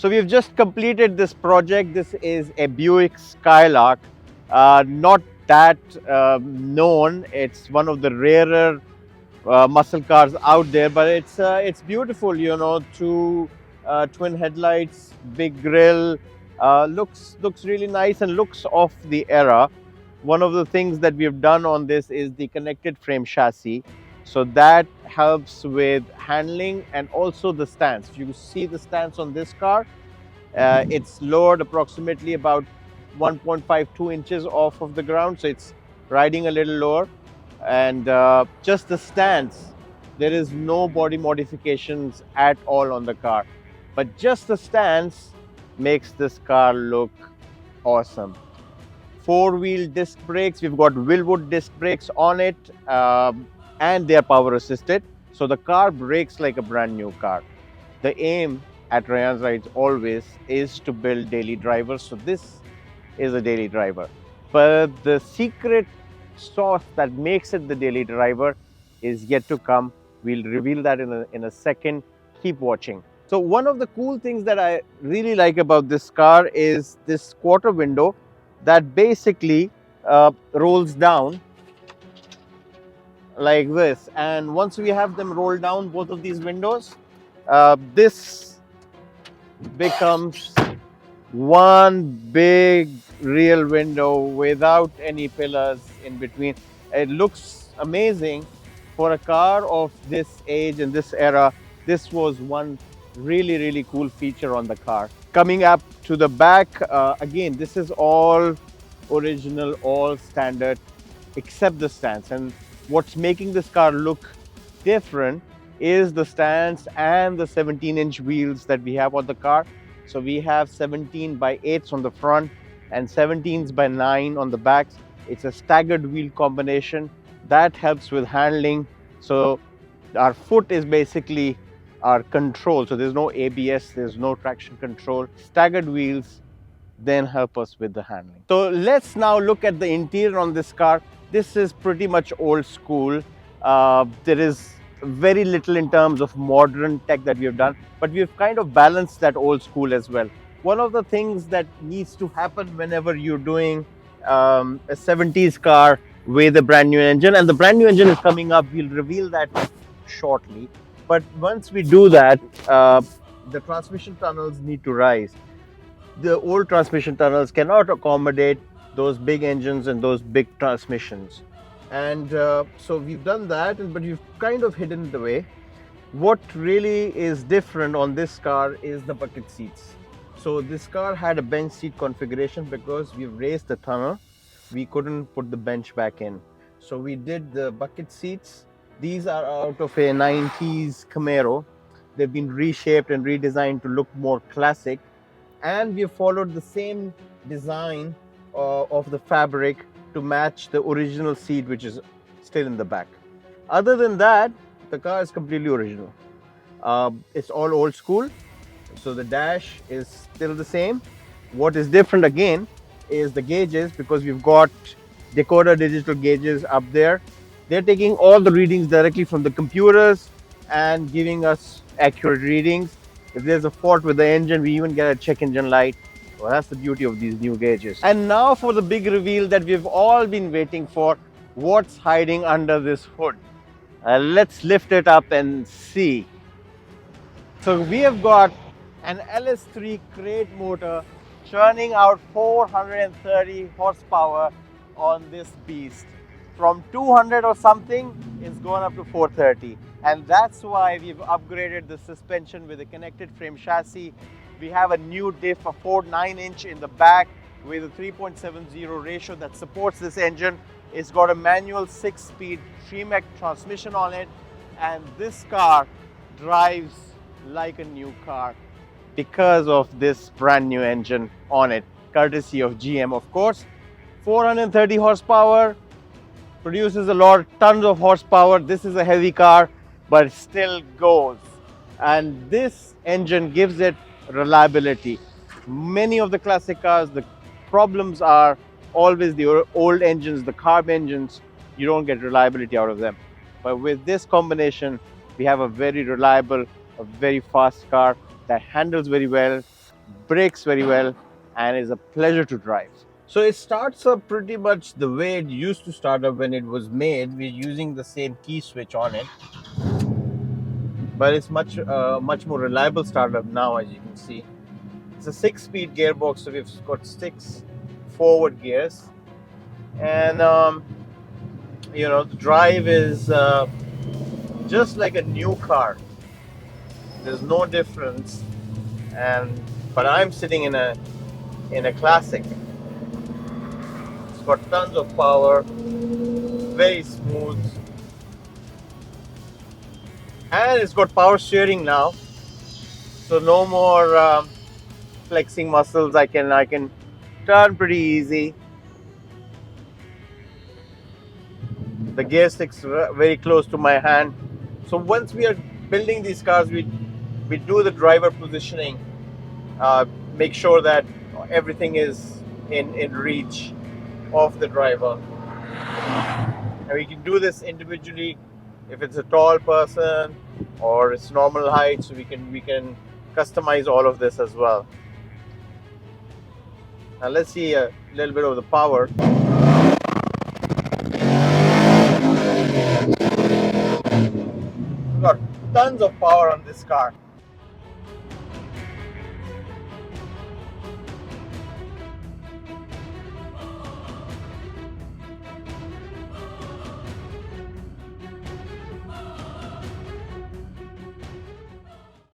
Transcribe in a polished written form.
So we've just completed this project. This is a Buick Skylark, not that known. It's one of the rarer muscle cars out there, but it's beautiful. You know, two twin headlights, big grille, looks really nice and looks of the era. One of the things that we've done on this is the connected frame chassis, so that helps with handling and also the stance. If you see the stance on this car, it's lowered approximately about 1.52 inches off of the ground, so it's riding a little lower. And just the stance, there is no body modifications at all on the car, but just the stance makes this car look awesome. Four-wheel disc brakes, we've got Wilwood disc brakes on it, and they are power assisted, so the car brakes like a brand new car. The aim at Rayans Rides always is to build daily drivers, so this is a daily driver. But the secret sauce that makes it the daily driver is yet to come. We'll reveal that in a second. Keep watching. So one of the cool things that I really like about this car is this quarter window that basically rolls down like this. And once we have them rolled down, both of these windows, this becomes one big real window without any pillars in between. It looks amazing for a car of this age and this era. This was one really cool feature on the car. Coming up to the back, again, this is all original, all standard except the stance. And what's making this car look different is the stance and the 17-inch wheels that we have on the car. So we have 17 by 8s on the front and 17s by 9 on the back. It's a staggered wheel combination that helps with handling. So our foot is basically our control. So there's no ABS, there's no traction control. Staggered wheels then help us with the handling. So let's now look at the interior on this car. This is pretty much old school. There is very little in terms of modern tech that we have done, but we've kind of balanced that old school as well. One of the things that needs to happen whenever you're doing a 70s car with a brand new engine, and the brand new engine is coming up, we'll reveal that shortly. But once we do that, the transmission tunnels need to rise. The old transmission tunnels cannot accommodate those big engines and those big transmissions. And so we've done that, but we've kind of hidden it away. What really is different on this car is the bucket seats. So this car had a bench seat configuration because we've raised the tunnel. We couldn't put the bench back in. So we did the bucket seats. These are out of a 90s Camaro. They've been reshaped and redesigned to look more classic. And we have followed the same design of the fabric to match the original seat, which is still in the back. Other than that, the car is completely original. It's all old school, so the dash is still the same. What is different again is the gauges, because we've got Dakota Digital gauges up there. They're taking all the readings directly from the computers and giving us accurate readings. If there's a fault with the engine, we even get a check engine light. Well, that's the beauty of these new gauges. And now for the big reveal that we've all been waiting for. What's hiding under this hood? Let's lift it up and see. So we have got an LS3 crate motor churning out 430 horsepower on this beast. From 200 or something, it's gone up to 430. And that's why we've upgraded the suspension with a connected frame chassis. We have a new diff, a 4.9-inch in the back with a 3.70 ratio that supports this engine. It's got a manual 6-speed Tremec transmission on it, and this car drives like a new car because of this brand new engine on it, courtesy of GM, of course. 430 horsepower, produces a lot, tons of horsepower. This is a heavy car, but it still goes. And this engine gives it reliability. Many of the classic cars, the problems are always the old engines, the carb engines. You don't get reliability out of them. But with this combination, we have a very reliable, a very fast car that handles very well, brakes very well, and is a pleasure to drive. So it starts up pretty much the way it used to start up when it was made. We're using the same key switch on it, but it's much more reliable startup now, as you can see. It's a 6-speed gearbox, so we've got 6 forward gears, and the drive is just like a new car. There's no difference, and but I'm sitting in a classic. It's got tons of power, very smooth, and it's got power steering now. So no more flexing muscles. I can turn pretty easy. The gear sticks very close to my hand. So once we are building these cars, we do the driver positioning, make sure that everything is in reach of the driver. And we can do this individually if it's a tall person or it's normal height, so we can customize all of this as well. Now let's see a little bit of the power. We've got tons of power on this car.